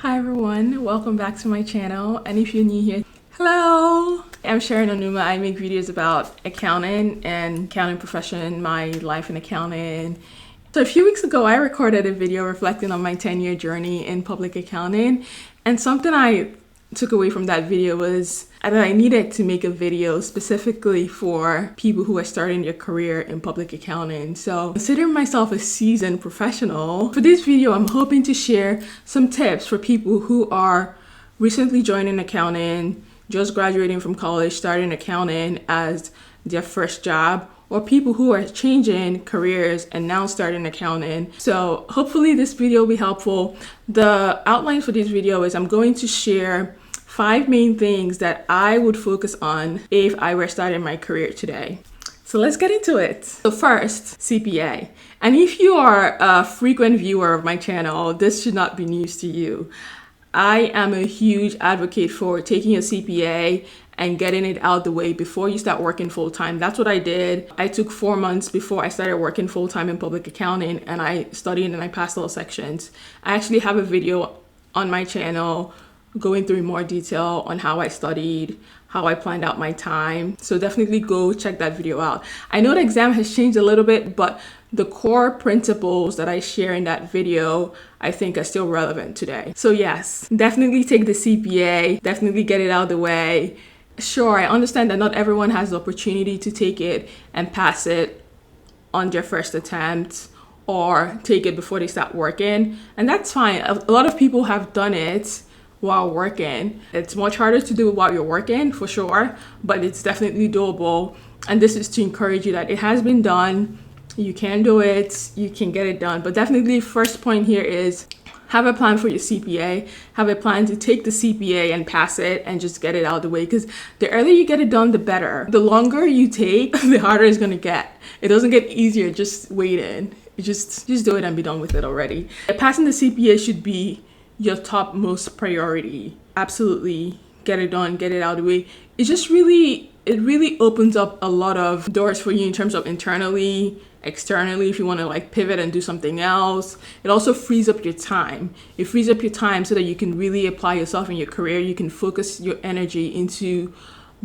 Hi everyone, welcome back to my channel, and if you're new here, hello! I'm Sharon. I make videos about accounting and accounting profession, my life in accounting. So a few weeks ago, I recorded a video reflecting on my 10-year journey in public accounting, and something I took away from that video was that I needed to make a video specifically for people who are starting their career in public accounting. So considering myself a seasoned professional, for this video, I'm hoping to share some tips for people who are recently joining accounting, just graduating from college, starting accounting as their first job, or people who are changing careers and now starting accounting. So hopefully this video will be helpful. The outline for this video is I'm going to share 5 main things that I would focus on if I were starting my career today. So let's get into it. So first, CPA. And if you are a frequent viewer of my channel, this should not be news to you. I am a huge advocate for taking a CPA and getting it out the way before you start working full-time. That's what I did. I took 4 months before I started working full-time in public accounting, and I studied and I passed all sections. I actually have a video on my channel going through more detail on how I studied, how I planned out my time. So definitely go check that video out. I know the exam has changed a little bit, but the core principles that I share in that video, I think are still relevant today. So yes, definitely take the CPA, definitely get it out of the way. Sure, I understand that not everyone has the opportunity to take it and pass it on their first attempt or take it before they start working. And that's fine. A lot of people have done it while working. It's much harder to do while you're working, for sure, but it's definitely doable. And this is to encourage you that it has been done. You can do it, you can get it done. But definitely first point here is have a plan for your CPA, have a plan to take the CPA and pass it and just get it out of the way, because the earlier you get it done, the better. The longer you take, the harder it's gonna get. It doesn't get easier just waiting. You just do it and be done with it already. Passing the CPA should be your topmost priority. Absolutely get it done, get it out of the way. It really opens up a lot of doors for you in terms of internally, externally, if you want to like pivot and do something else. It also frees up your time. It frees up your time so that you can really apply yourself in your career. You can focus your energy into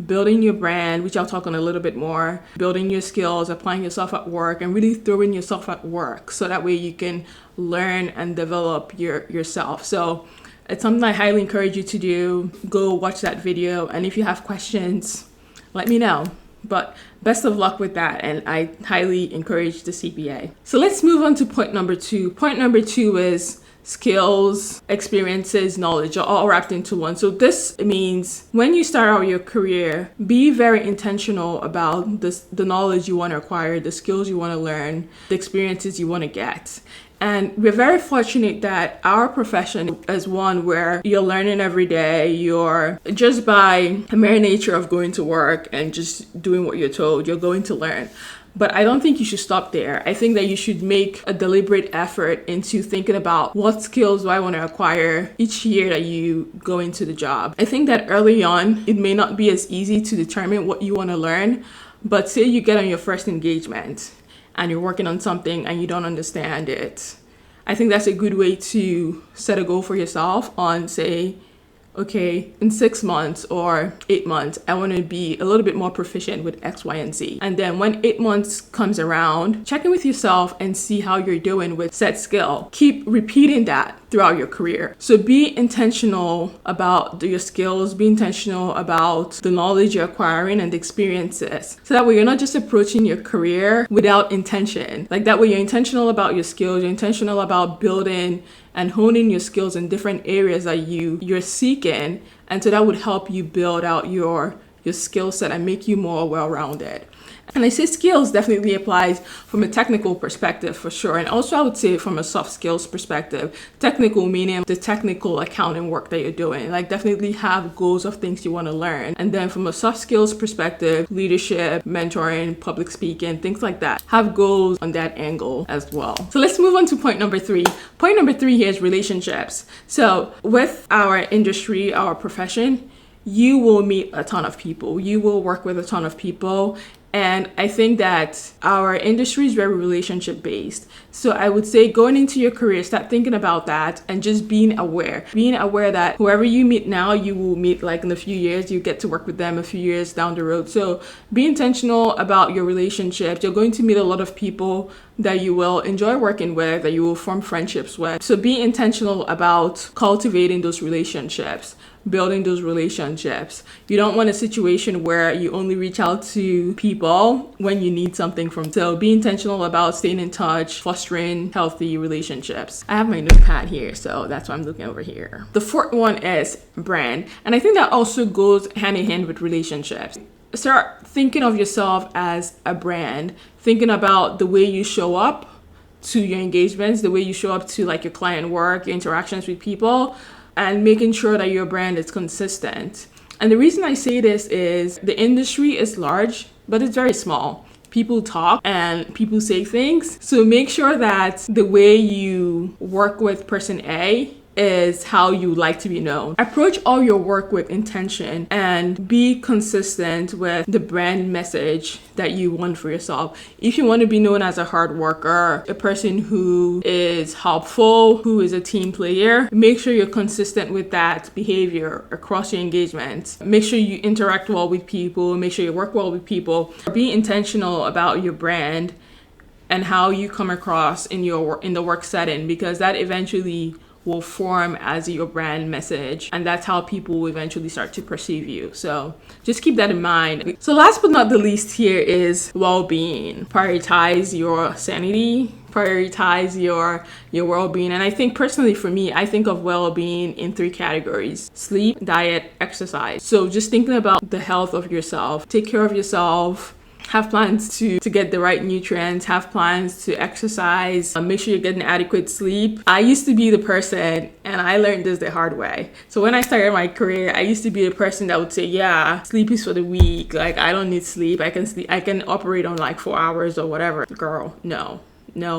building your brand, which I'll talk on a little bit more, building your skills, applying yourself at work, and really throwing yourself at work so that way you can learn and develop yourself. So it's something I highly encourage you to do. Go watch that video, and if you have questions, let me know. But best of luck with that, and I highly encourage the CPA. So let's move on to point number 2. Point number 2 is skills, experiences, knowledge are all wrapped into one. So this means when you start out your career, be very intentional about the knowledge you want to acquire, the skills you want to learn, the experiences you want to get. And we're very fortunate that our profession is one where you're learning every day. You're just by the mere nature of going to work and just doing what you're told, you're going to learn. But I don't think you should stop there. I think that you should make a deliberate effort into thinking about what skills do I want to acquire each year that you go into the job. I think that early on, it may not be as easy to determine what you want to learn, but say you get on your first engagement and you're working on something and you don't understand it. I think that's a good way to set a goal for yourself on, say, okay, in 6 months or 8 months, I want to be a little bit more proficient with X, Y, and Z. And then when 8 months comes around, check in with yourself and see how you're doing with said skill. Keep repeating that throughout your career. So be intentional about your skills, be intentional about the knowledge you're acquiring and the experiences. So that way you're not just approaching your career without intention. Like that way you're intentional about your skills, you're intentional about building and honing your skills in different areas that you're seeking, and so that would help you build out your skill set and make you more well-rounded. And I say skills definitely applies from a technical perspective for sure, and also I would say from a soft skills perspective. Technical meaning the technical accounting work that you're doing. Like definitely have goals of things you want to learn. And then from a soft skills perspective, leadership, mentoring, public speaking, things like that. Have goals on that angle as well. So let's move on to point number 3. Point number 3 here is relationships. So with our industry, our profession, you will meet a ton of people. You will work with a ton of people. And I think that our industry is very relationship based. So I would say going into your career, start thinking about that and just being aware. Being aware that whoever you meet now, you will meet like in a few years, you get to work with them a few years down the road. So be intentional about your relationships. You're going to meet a lot of people that you will enjoy working with, that you will form friendships with. So be intentional about cultivating those relationships, building those relationships. You don't want a situation where you only reach out to people when you need something from them. So be intentional about staying in touch, fostering healthy relationships. I have my notepad here, so that's why I'm looking over here. The fourth one is brand. And I think that also goes hand in hand with relationships. Start thinking of yourself as a brand, thinking about the way you show up to your engagements, the way you show up to like your client work, your interactions with people, and making sure that your brand is consistent. And the reason I say this is the industry is large, but it's very small. People talk and people say things. So make sure that the way you work with person A is how you like to be known. Approach all your work with intention and be consistent with the brand message that you want for yourself. If you want to be known as a hard worker, a person who is helpful, who is a team player, make sure you're consistent with that behavior across your engagements. Make sure you interact well with people, make sure you work well with people. Be intentional about your brand and how you come across in the work setting, because that eventually will form as your brand message, and that's how people will eventually start to perceive you. So just keep that in mind. So last but not the least here is well-being. Prioritize your sanity, prioritize your well-being. And I think personally for me, I think of well-being in 3 categories: sleep, diet, exercise. So just thinking about the health of yourself, take care of yourself, have plans to get the right nutrients, have plans to exercise, make sure you're getting adequate sleep. I used to be the person, and I learned this the hard way. So when I started my career, I used to be the person that would say, yeah, sleep is for the weak. Like, I don't need sleep. I can sleep. I can operate on like 4 hours or whatever. Girl, no,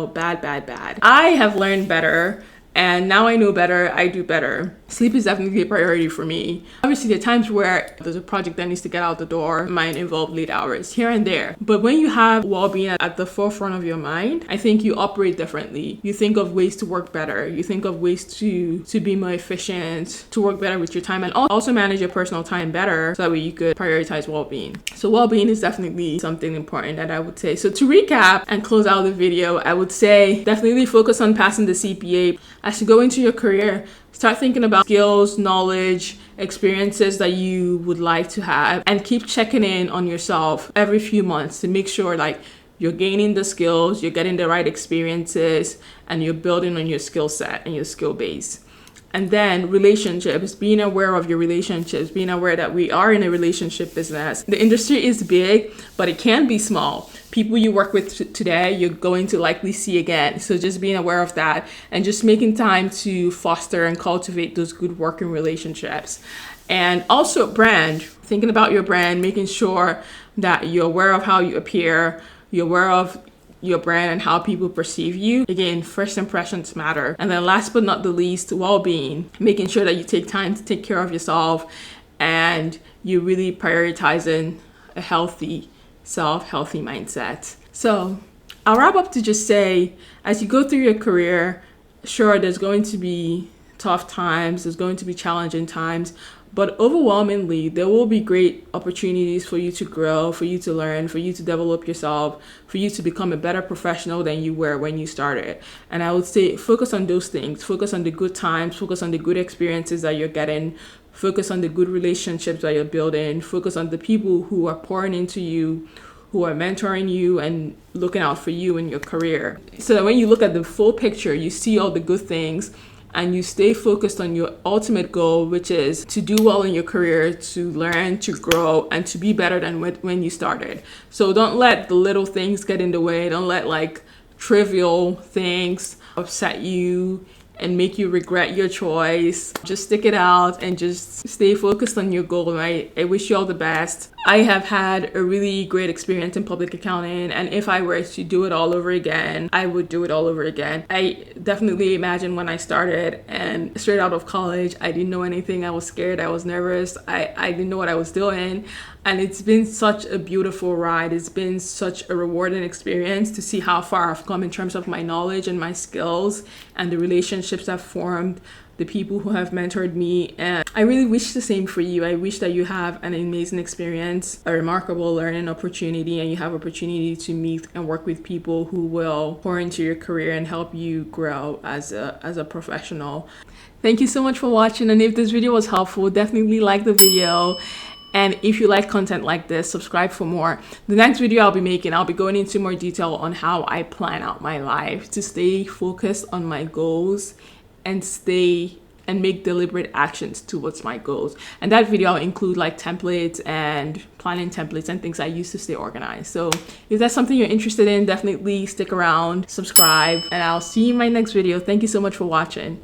bad. I have learned better. And now I know better, I do better. Sleep is definitely a priority for me. Obviously, there are times where there's a project that needs to get out the door, might involve late hours here and there. But when you have well-being at the forefront of your mind, I think you operate differently. You think of ways to work better. You think of ways to be more efficient, to work better with your time, and also manage your personal time better, so that way you could prioritize well-being. So well-being is definitely something important that I would say. So to recap and close out the video, I would say definitely focus on passing the CPA. As you go into your career, start thinking about skills, knowledge, experiences that you would like to have, and keep checking in on yourself every few months to make sure like you're gaining the skills, you're getting the right experiences, and you're building on your skill set and your skill base. And then relationships, being aware of your relationships, being aware that we are in a relationship business. The industry is big, but it can be small. People you work with today, you're going to likely see again. So just being aware of that and just making time to foster and cultivate those good working relationships. And also brand, thinking about your brand, making sure that you're aware of how you appear, you're aware of your brand and how people perceive you. Again, first impressions matter. And then last but not the least, well-being, making sure that you take time to take care of yourself and you're really prioritizing a healthy self, healthy mindset. So I'll wrap up to just say, as you go through your career, sure, there's going to be tough times, there's going to be challenging times, but overwhelmingly, there will be great opportunities for you to grow, for you to learn, for you to develop yourself, for you to become a better professional than you were when you started. And I would say focus on those things. Focus on the good times, focus on the good experiences that you're getting, focus on the good relationships that you're building, focus on the people who are pouring into you, who are mentoring you and looking out for you in your career. So that when you look at the full picture, you see all the good things, and you stay focused on your ultimate goal, which is to do well in your career, to learn, to grow, and to be better than when you started. So don't let the little things get in the way. Don't let like trivial things upset you and make you regret your choice. Just stick it out and just stay focused on your goal, right? I wish you all the best. I have had a really great experience in public accounting, and if I were to do it all over again, I would do it all over again. I definitely imagine when I started and straight out of college, I didn't know anything. I was scared, I was nervous, I didn't know what I was doing. And it's been such a beautiful ride. It's been such a rewarding experience to see how far I've come in terms of my knowledge and my skills and the relationships I've formed, the people who have mentored me. And I really wish the same for you. I wish that you have an amazing experience, a remarkable learning opportunity, and you have opportunity to meet and work with people who will pour into your career and help you grow as a professional. Thank you so much for watching, and if this video was helpful, definitely like the video. And if you like content like this, subscribe for more. The next video I'll be going into more detail on how I plan out my life to stay focused on my goals and make deliberate actions towards my goals. And that video I'll include like templates and planning templates and things I use to stay organized. So if that's something you're interested in, definitely stick around, subscribe, and I'll see you in my next video. Thank you so much for watching.